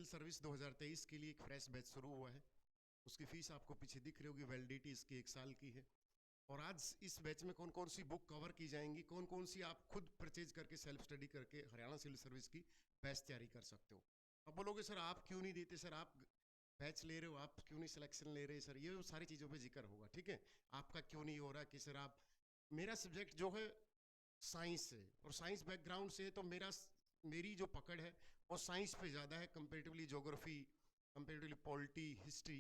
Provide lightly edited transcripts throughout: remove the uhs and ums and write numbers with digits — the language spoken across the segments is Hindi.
सिविल सर्विस 2023 के लिए एक फ्रेश बैच शुरू हुआ है। उसकी फीस आपको पीछे दिख रही होगी, वैलिडिटी इसकी 1 साल की है। और आज इस बैच में कौन कौन सी बुक कवर की जाएंगी, कौन कौन सी आप खुद परचेज करके सेल्फ स्टडी करके हरियाणा सिविल सर्विस की बैच तैयारी कर सकते हो। अब बोलोगे सर आप क्यों नहीं देते, सर आप बैच ले रहे हो, आप क्यों नहीं सिलेक्शन ले रहे सर, ये सारी चीज़ों पे जिक्र होगा। ठीक है, आपका क्यों नहीं हो रहा कि सर आप, मेरा सब्जेक्ट जो है साइंस है और साइंस बैकग्राउंड से है, तो मेरी जो पकड़ है वो साइंस पे ज़्यादा है comparatively geography, comparatively polity, history.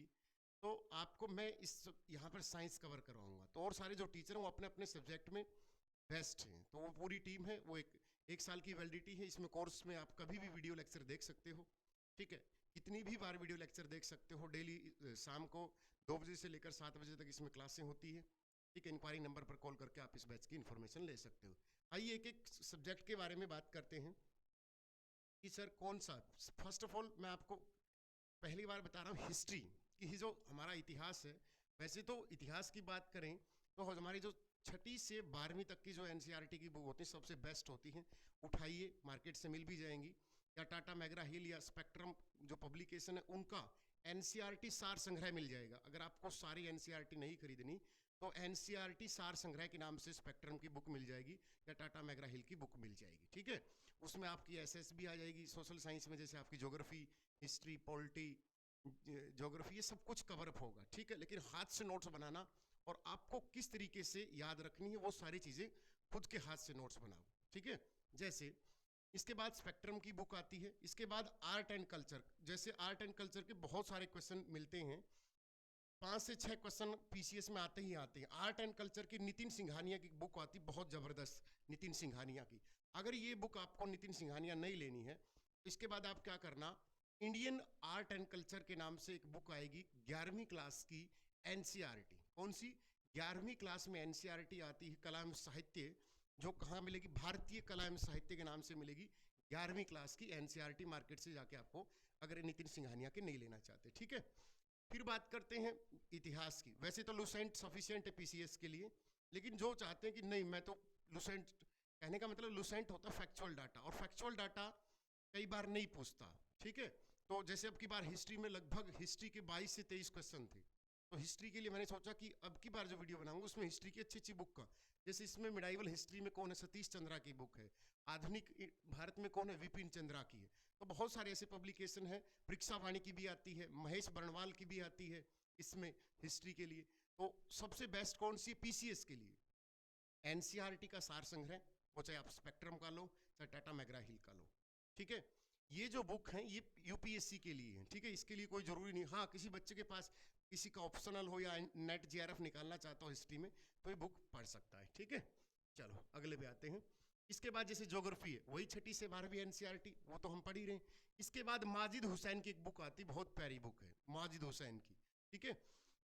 तो आपको मैं इस यहाँ पर साइंस कवर करवाऊंगा। तो और सारे जो टीचर हैं वो अपने अपने सब्जेक्ट में बेस्ट हैं। तो वो पूरी टीम है, वो एक साल की वैलिडिटी है। इसमें कोर्स में आप कभी भी वीडियो लेक्चर देख सकते हो। ठीक है, कितनी भी बार वीडियो लेक्चर देख सकते हो। डेली शाम को 2 बजे से लेकर 7 बजे तक इसमें क्लासें होती है। ठीक है, इंक्वायरी नंबर पर कॉल करके आप इस बैच की इन्फॉर्मेशन ले सकते हो। आइए एक एक सब्जेक्ट के बारे में बात करते हैं कि सर कौन सा। फर्स्ट ऑफ ऑल मैं आपको पहली बार बता रहा हूँ हिस्ट्री की, जो हमारा इतिहास है। वैसे तो इतिहास की बात करें तो हमारी जो 6ठी से 12वीं तक की जो एनसीईआरटी की बुक होती है सबसे बेस्ट होती हैं। उठाइए, मार्केट से मिल भी जाएंगी, या टाटा मैगरा हिल या स्पेक्ट्रम जो पब्लिकेशन है उनका एनसीईआरटी सार संग्रह मिल जाएगा। अगर आपको सारी एनसीईआरटी नहीं खरीदनी तो एनसीईआरटी सार संग्रह के नाम से स्पेक्ट्रम की बुक मिल जाएगी या टाटा मैगरा हिल की बुक मिल जाएगी। ठीक है, उसमें आपकी एसएस भी आ जाएगी, सोशल साइंस में जैसे आपकी ज्योग्राफी, हिस्ट्री, पॉलिटी, ज्योग्राफी, ये सब कुछ कवर अप होगा। ठीक है, लेकिन हाथ से नोट्स बनाना और आपको किस तरीके से याद रखनी है वो सारी चीजें खुद के हाथ से नोट्स बनाओ। ठीक है, जैसे इसके बाद स्पेक्ट्रम की बुक आती है। इसके बाद आर्ट एंड कल्चर, जैसे आर्ट एंड कल्चर के बहुत सारे क्वेश्चन मिलते हैं, 5 से 6 क्वेश्चन पीसीएस में आते ही आते हैं। आर्ट एंड कल्चर की नितिन सिंघानिया की बुक आती, बहुत जबरदस्त, नितिन सिंघानिया की। अगर ये बुक आपको नितिन सिंघानिया नहीं लेनी है, इसके बाद आप क्या करना, इंडियन आर्ट एंड कल्चर के नाम से एक बुक आएगी 11वीं क्लास की एनसीईआरटी। कौन सी? 11वीं क्लास में एनसीईआरटी आती है कला एवं साहित्य, जो कहाँ मिलेगी? भारतीय कला एवं साहित्य के नाम से मिलेगी 11वीं क्लास की एनसीईआरटी, मार्केट से जाके आपको, अगर नितिन सिंघानिया के नहीं लेना चाहते। ठीक है, फिर बात करते हैं इतिहास की। वैसे तो लुसेंट सफिशिएंट है पीसीएस के लिए, लेकिन जो चाहते हैं कि नहीं मैं तो लुसेंट, कहने का मतलब लुसेंट होता है फैक्चुअल डाटा, और फैक्चुअल डाटा कई बार नहीं पूछता। ठीक है, तो जैसे अब की बार हिस्ट्री में लगभग हिस्ट्री के 22 से 23 क्वेश्चन थे, तो हिस्ट्री के लिए मैंने सोचा कि अब की बार जो वीडियो बनाऊंगा उसमें हिस्ट्री की अच्छी अच्छी बुक का, जैसे इसमें मिडाइवल हिस्ट्री में कौन है? सतीश चंद्रा की बुक है। आधुनिक भारत में कौन है? विपिन चंद्रा की है। तो बहुत सारे ऐसे पब्लिकेशन है, परीक्षा वाणी की भी आती है, महेश बर्णवाल की भी आती है इसमें हिस्ट्री के लिए। तो सबसे बेस्ट कौन सी पीसीएस के लिए? एनसीईआरटी का सार संग्रह, वो चाहे आप स्पेक्ट्रम का लो चाहे टाटा मैगरा हिल का लो। ठीक है, ये जो बुक है ये यूपीएससी के लिए है। ठीक है, इसके लिए कोई जरूरी नहीं, हाँ किसी बच्चे के पास किसी का ऑप्शनल हो या नेट जीआरएफ निकालना चाहता हो हिस्ट्री में तो ये बुक पढ़ सकता है। ठीक है, चलो अगले पे आते हैं। इसके बाद जैसे ज्योग्राफी है वही 6ठी से 12वीं एनसीईआरटी, वो तो हम पढ़ ही रहे हैं। इसके बाद माजिद हुसैन की एक बुक आती, बहुत प्यारी बुक है माजिद हुसैन की। ठीक है,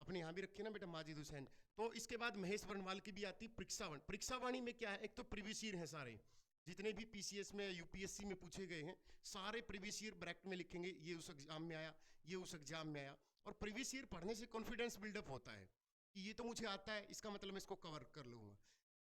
अपने यहाँ भी रखिए ना बेटा माजिद हुसैन। तो इसके बाद महेश बर्णवाल की भी आती परीक्षावाणी। परीक्षावाणी में क्या है, एक तो प्रीवियस ईयर है, सारे जितने भी पीसीएस में यूपीएससी में पूछे गए हैं सारे प्रीवियस ईयर ब्रैकेट में लिखेंगे, ये उस एग्जाम में आया, ये उस एग्जाम में आया। और प्रीवियस ईयर पढ़ने से कॉन्फिडेंस बिल्डअप होता है कि ये तो मुझे आता है, इसका मतलब मैं इसको कवर कर लूंगा।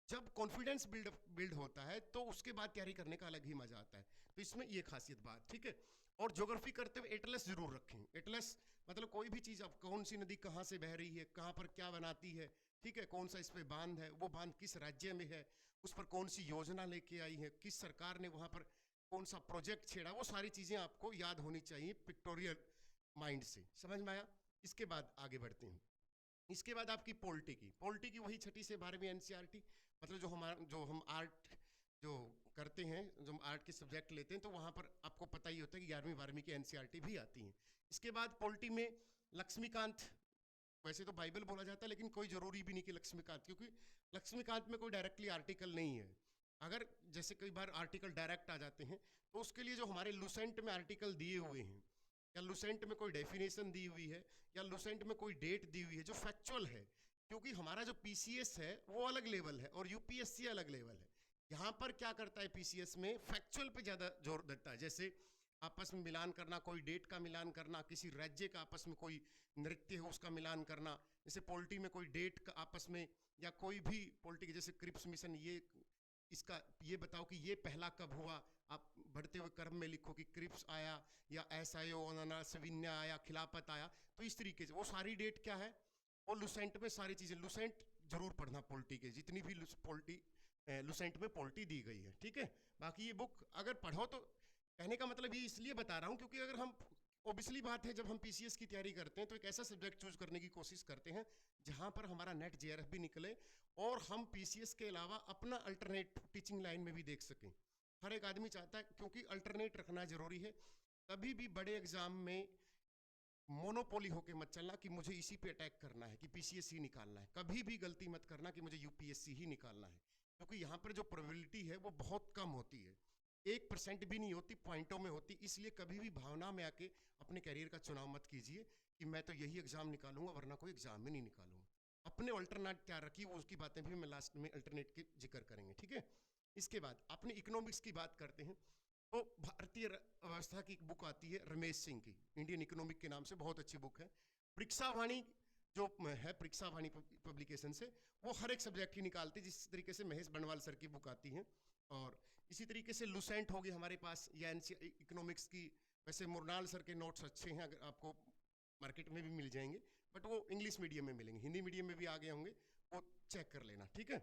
जब कॉन्फिडेंस बिल्ड होता है तो उसके बाद तैयारी करने का अलग ही मजा आता है। तो इसमें ये खासियत बात। ठीक है, और ज्योग्राफी करते हुए एटलस जरूर रखें। एटलस मतलब कोई भी चीज, अब कौन सी नदी कहाँ से बह रही है, कहाँ पर क्या बनाती है, ठीक है, कौन सा इस पे बांध है, वो बांध किस राज्य में है, उस पर कौन सी योजना लेके आई है, किस सरकार ने वहां पर कौन सा प्रोजेक्ट छेड़ा, वो सारी चीजें आपको याद होनी चाहिए पिक्टोरियल माइंड से। समझ में आया? इसके बाद आगे बढ़ते हैं। इसके बाद आपकी पॉलिटी की वही 6ठी से 12वीं एनसीईआरटी, मतलब जो हम आर्ट जो करते हैं, जो हम आर्ट के सब्जेक्ट लेते हैं, तो वहाँ पर आपको पता ही होता है कि 11वीं 12वीं की एनसीईआरटी भी आती हैं। इसके बाद पॉलिटी में लक्ष्मीकांत, वैसे तो बाइबल बोला जाता है लेकिन कोई जरूरी भी नहीं कि लक्ष्मीकांत, क्योंकि लक्ष्मीकांत में कोई डायरेक्टली आर्टिकल नहीं है। अगर जैसे कई बार आर्टिकल डायरेक्ट आ जाते हैं तो उसके लिए जो हमारे लुसेंट में आर्टिकल दिए हुए हैं, या लुसेंट में कोई डेफिनेशन दी हुई है, या लुसेंट में कोई डेट दी हुई है जो फैक्चुअल है, क्योंकि हमारा जो पीसीएस है वो अलग लेवल है और यूपीएससी अलग लेवल है। यहाँ पर क्या करता है पीसीएस में, फैक्चुअल पे ज्यादा जोर देता है। जैसे आपस में मिलान करना, कोई डेट का मिलान करना, किसी राज्य का आपस में कोई नृत्य है उसका मिलान करना, जैसे पॉलिटी में कोई डेट का आपस में, या कोई भी पॉलिटी जैसे क्रिप्स मिशन, ये इसका ये बताओ कि ये पहला कब हुआ। आप बढ़ते हुए क्रम में लिखो कि क्रिप्स आया या एस आयो ओनाना सविन्या आया खिलाफत आया। तो इस तरीके से वो सारी डेट क्या है, वो लुसेंट में सारी चीज़ें, लुसेंट जरूर पढ़ना पोल्टी के, जितनी भी पोल्टी लुसेंट में पोल्टी दी गई है, ठीक है। बाकी ये बुक अगर पढ़ो तो, कहने का मतलब ये इसलिए बता रहा हूँ क्योंकि अगर हम, ओबियसली बात है, जब हम पीसीएस की तैयारी करते हैं तो एक ऐसा सब्जेक्ट चूज करने की कोशिश करते हैं जहां पर हमारा नेट जेआरएफ भी निकले और हम पीसीएस के अलावा अपना अल्टरनेट टीचिंग लाइन में भी देख सकें। हर एक आदमी चाहता है, क्योंकि अल्टरनेट रखना जरूरी है। कभी भी बड़े एग्जाम में मोनोपोली होके मत चलना कि मुझे इसी पे अटैक करना है कि पीसीएस ही निकालना है। कभी भी गलती मत करना कि मुझे यूपीएससी ही निकालना है, क्योंकि यहाँ पर जो प्रोबेबिलिटी है वो बहुत कम होती है, 1% भी नहीं होती, पॉइंटों में होती। इसलिए कभी भी भावना में आके अपने करियर का चुनाव मत कीजिए कि मैं तो यही एग्जाम निकालूंगा वरना कोई एग्जाम ही नहीं निकालूंगा। अपने अल्टरनेट क्या रखिए, वो उसकी बातें भी मैं लास्ट में अल्टरनेट के जिक्र करेंगे, ठीक है। इसके बाद अपने इकोनॉमिक्स की बात करते हैं। तो भारतीय अवस्था की एक बुक आती है रमेश सिंह की, इंडियन इकोनॉमिक के नाम से, बहुत अच्छी बुक है। परीक्षावाणी जो है, परीक्षावाणी पब्लिकेशन से, वो हर एक सब्जेक्ट की निकालती है, जिस तरीके से महेश बनवाल सर की बुक आती है। और इसी तरीके से लुसेंट होगी हमारे पास, या इकोनॉमिक्स की। वैसे मुरनाल सर के नोट्स अच्छे हैं, अगर आपको मार्केट में भी मिल जाएंगे, बट वो इंग्लिश मीडियम में मिलेंगे, हिंदी मीडियम में भी आ गए होंगे, वो चेक कर लेना, ठीक है।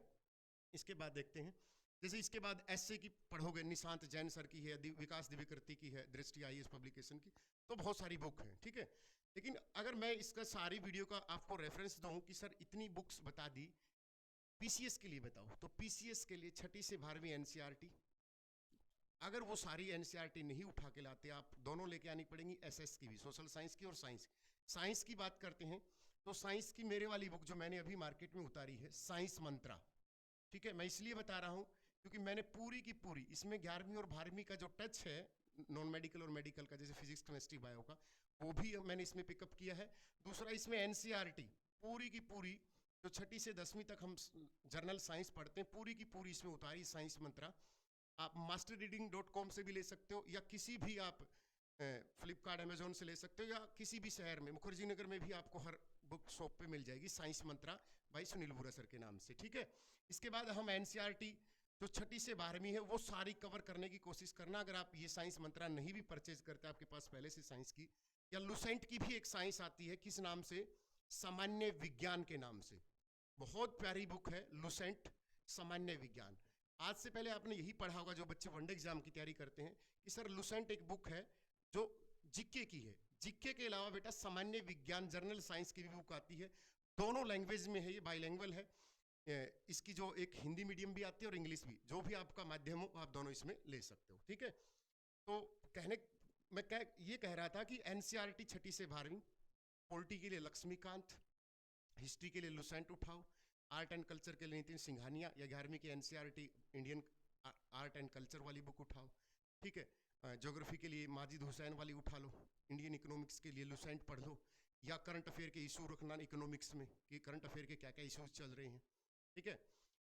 इसके बाद देखते हैं, जैसे इसके बाद एसए की पढ़ोगे, निशांत जैन सर की है, विकास दिव्यकृति की है, दृष्टि आईएएस पब्लिकेशन की, तो बहुत सारी बुक है, ठीक है। लेकिन अगर मैं इसका सारी वीडियो का आपको रेफरेंस दूं कि सर इतनी बुक्स बता दी, पीसीएस के लिए बताओ, तो पीसीएस के लिए 6ठी से 12वीं एनसीईआरटी, अगर वो सारी एनसीईआरटी नहीं उठा के लाते, आप दोनों लेके आनी पड़ेंगी, एसएस की भी, सोशल साइंस की और साइंस की। साइंस की बात करते हैं तो साइंस की मेरे वाली बुक जो मैंने अभी मार्केट में उतारी है, साइंस मंत्रा, ठीक है। मैं इसलिए बता रहा हूँ क्योंकि मैंने पूरी की पूरी इसमें 11वीं और 12वीं का जो टच है, नॉन मेडिकल और मेडिकल का, जैसे फिजिक्स केमिस्ट्री बायो का, वो भी मैंने इसमें पिकअप किया है। दूसरा, इसमें एनसीईआरटी पूरी की पूरी, जो 6ठी से 10वीं तक हम जर्नल साइंस पढ़ते हैं, पूरी की पूरी इसमें उतारी, साइंस मंत्रा। आप masterreading.com से भी ले सकते हो, या किसी भी आप फ्लिपकार्ट अमेजोन से ले सकते हो, या किसी भी शहर में, मुखर्जी नगर में भी आपको हर बुक शॉप पे मिल जाएगी, साइंस मंत्रा भाई सुनील बुरा सर के नाम से, ठीक है। इसके बाद हम एनसीईआरटी जो 6ठी से 12वीं है वो सारी कवर करने की कोशिश करना। अगर आप ये साइंस मंत्रा नहीं भी परचेज करते, आपके पास पहले से साइंस की, या लुसेंट की भी एक साइंस आती है, किस नाम से, सामान्य विज्ञान के नाम से, बहुत प्यारी बुक है लुसेंट सामान्य विज्ञान। आज से पहले आपने यही पढ़ा होगा जो बच्चे वनडे एग्जाम की तैयारी करते हैं, कि सर लुसेंट एक बुक है जो जीके की है, जीके के अलावा बेटा सामान्य विज्ञान जर्नल साइंस की भी बुक आती है, दोनों लैंग्वेज में है, ये बाइलैंग्वेज है। इसकी जो एक हिंदी मीडियम भी आती है और इंग्लिश भी, जो भी आपका माध्यम हो आप दोनों इसमें ले सकते हो, ठीक है। तो मैं ये कह रहा था कि एनसीईआरटी 6ठी से 12वीं, पॉलिटी के लिए लक्ष्मीकांत, हिस्ट्री के लिए लुसेंट उठाओ, आर्ट एंड कल्चर के लिए नितिन सिंघानिया, या 11वीं की NCERT Indian art and culture वाली बुक उठाओ, ठीक है। ज्योग्राफी के लिए माजिद हुसैन वाली उठा लो, इंडियन इकोनॉमिक्स के लिए लुसेंट पढ़ लो, या करंट अफेयर के इशू रखना इकोनॉमिक्स में कि करंट अफेयर के क्या क्या इशूज चल रहे हैं, ठीक है।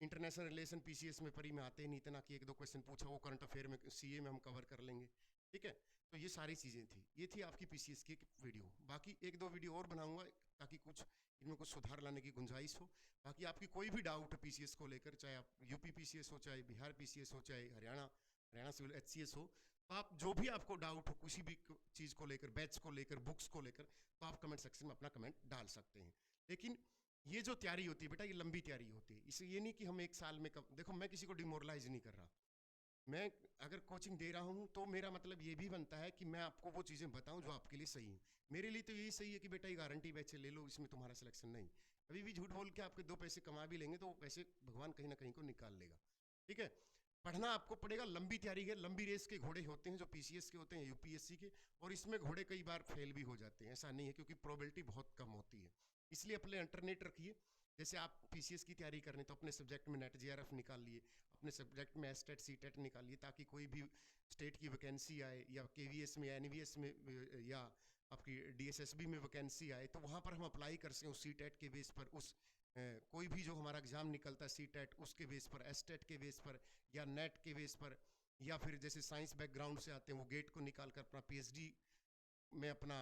इंटरनेशनल रिलेशन पीसीएस में परी में आते ही नहीं, इतना कि 1-2 क्वेश्चन पूछा, वो करंट अफेयर में सीए में हम कवर कर लेंगे, ठीक है। तो ये सारी चीज़ें थी, ये थी आपकी पीसीएस की वीडियो। बाकी 1-2 वीडियो और बनाऊंगा ताकि कुछ इनमें कुछ सुधार लाने की गुंजाइश हो। बाकी आपकी कोई भी डाउट है पीसीएस को लेकर, चाहे आप यूपी पीसीएस हो, चाहे बिहार पीसीएस हो, चाहे हरियाणा सिविल एचसीएस हो, तो आप जो भी आपको डाउट हो किसी भी चीज़ को लेकर, बैच को लेकर, बुक्स को लेकर, तो आप कमेंट सेक्शन में अपना कमेंट डाल सकते हैं। लेकिन ये जो तैयारी होती है बेटा, ये लंबी तैयारी होती है, इसे ये नहीं कि हम एक साल में देखो मैं किसी को डिमोरलाइज नहीं कर रहा, मैं अगर कोचिंग दे रहा हूँ तो मेरा मतलब ये भी बनता है कि मैं आपको वो चीज़ें बताऊँ जो आपके लिए सही है। मेरे लिए तो यही सही है कि बेटा ये गारंटी बैच ले लो, इसमें तुम्हारा सिलेक्शन नहीं। अभी भी झूठ बोल के आपके 2 पैसे कमा भी लेंगे तो वो पैसे भगवान कहीं ना कहीं को निकाल लेगा, ठीक है। पढ़ना आपको पड़ेगा, लंबी तैयारी है, लंबी रेस के घोड़े होते हैं जो पीसीएस के होते हैं, यूपीएससी के, और इसमें घोड़े कई बार फेल भी हो जाते हैं, ऐसा नहीं है, क्योंकि प्रोबेबिलिटी बहुत कम होती है। इसलिए अपने अल्टरनेट रखिए। जैसे आप पीसीएस की तैयारी करने तो अपने सब्जेक्ट में नेट जेआरएफ निकाल लिए, अपने सब्जेक्ट में एसटेट सीटेट निकाल लिए, ताकि कोई भी स्टेट की वैकेंसी आए, या केवीएस में, एनवीएस में, या आपकी डीएसएसबी में वैकेंसी आए, तो वहाँ पर हम अप्लाई कर सकें उस सीटेट के बेस पर, उस कोई भी जो हमारा एग्जाम निकलता है सीटेट, उसके बेस पर, एसटेट के बेस पर, या नेट के बेस पर, या फिर जैसे साइंस बैकग्राउंड से आते हैं वो गेट को निकाल कर अपना पीएचडी में अपना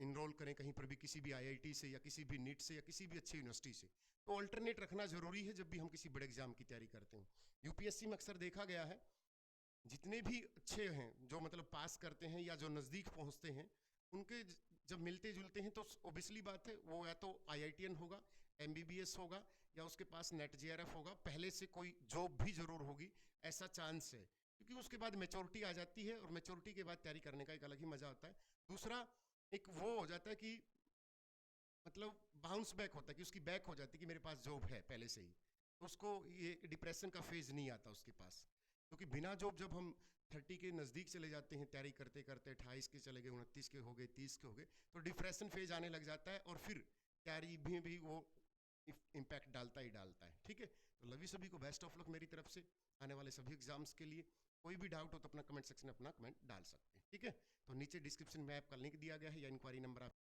इनरोल करें कहीं पर भी, किसी भी आईआईटी से या किसी भी नीट से या किसी भी अच्छी यूनिवर्सिटी से, तो अल्टरनेट रखना ज़रूरी है जब भी हम किसी बड़े एग्जाम की तैयारी करते हैं। यूपीएससी में अक्सर देखा गया है, जितने भी अच्छे हैं जो मतलब पास करते हैं या जो नज़दीक पहुंचते हैं, उनके जब मिलते जुलते हैं तो ओबियसली बात है वो या तो आईआईटीएन होगा, एमबीबीएस होगा, या उसके पास नेट जेआरएफ होगा, पहले से कोई जॉब भी जरूर होगी, ऐसा चांस है। क्योंकि उसके बाद मैच्योरिटी आ जाती है और मैच्योरिटी के बाद तैयारी करने का एक अलग ही मजा होता है। दूसरा एक वो हो जाता है कि मतलब बाउंस बैक होता है, कि उसकी बैक हो जाती है कि मेरे पास जॉब है पहले से ही, तो उसको ये डिप्रेशन का फेज नहीं आता उसके पास। क्योंकि बिना जॉब जब हम 30 के नज़दीक चले जाते हैं तैयारी करते करते, 28 के चले गए, 29 के हो गए, 30 के हो गए, तो डिप्रेशन फेज आने लग जाता है और फिर तैयारी भी वो इम्पैक्ट डालता ही डालता है। ठीक है, तो लवी सभी को बेस्ट ऑफ लक मेरी तरफ से आने वाले सभी एग्जाम्स के लिए। कोई भी डाउट हो तो अपना कमेंट सेक्शन में अपना कमेंट डाल सकते हैं। ठीक है, तो नीचे डिस्क्रिप्शन में आपका लिंक दिया गया है या इंक्वायरी नंबर आप